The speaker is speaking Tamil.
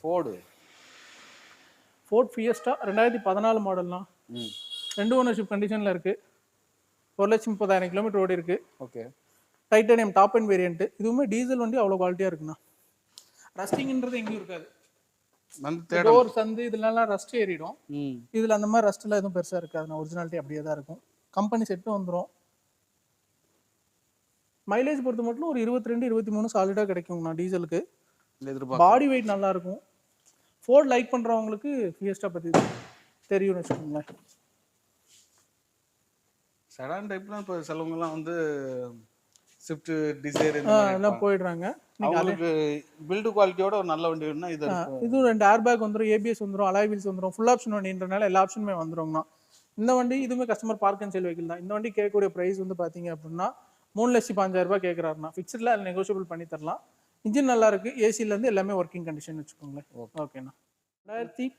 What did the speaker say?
ஃபோர்டு ஃபோர்ட் ஃபியஸ்டா 2014 மாடல்னா, 2 ஓனர்ஷிப் கண்டிஷனில் இருக்குது. 1,30,000 கிலோமீட்டர் ஓடி இருக்குது. Okay. Titanium top and variant. இதுவுமே டீசல் வண்டி அவ்வளோ குவாலிட்டியாக இருக்குண்ணா. ரஸ்டிங்ன்றது எங்கேயும் இருக்காது. டோர் சந்து இதெல்லாம் ரஸ்ட் ஏறிடும். இதில் அந்த மாதிரி ரஸ்ட்லாம் எதுவும் பெருசாக இருக்காதுண்ணா. ஒரிஜினாலிட்டி அப்படியே தான் இருக்கும். கம்பெனி செட்டும் வந்துடும். மைலேஜ் பொறுத்த மட்டும் ஒரு 22-23 சாலிடாக கிடைக்குங்கண்ணா டீசலுக்கு. பாடி வெயிட் நல்லா இருக்கும். ஃபோர்ட் லைக் பண்ணுறவங்களுக்கு ஃபியஸ்டா பற்றி தெரியும்னு வச்சுக்கோங்களேன். செடான் டைப்லாம் இப்போ சிலவங்கலாம் வந்து ஸ்விஃப்ட் டிசைர் எல்லாம் போயிடுறாங்க. அவங்களுக்கு பில்டு குவாலிட்டியோட ஒரு நல்ல வண்டி வேணும்னா இதுவும் 2 ஏர் பேக் வந்துடும், ஏபிஎஸ் வந்துடும், அலாய் வீல்ஸ் வந்துடும். ஃபுல் ஆப்ஷன் வண்டின்றனால எல்லா ஆப்ஷனுமே வந்துருங்கண்ணா. இந்த வண்டி இதுவுமே customer park and sale vehicle தான். இந்த வண்டி கேட்கக்கூடிய ப்ரைஸ் வந்து பார்த்தீங்க அப்படின்னா 3,05,000 கேட்குறாருண்ணா. ஃபிக்ஸ்டில் அதில் நெகோஷியபிள் பண்ணி தரலாம். இன்ஜின் நல்லா இருக்குது. ஏசிலேருந்து எல்லாமே ஒர்க்கிங் கண்டிஷன் வச்சுக்கோங்களேன். ஓகேண்ணா. 2000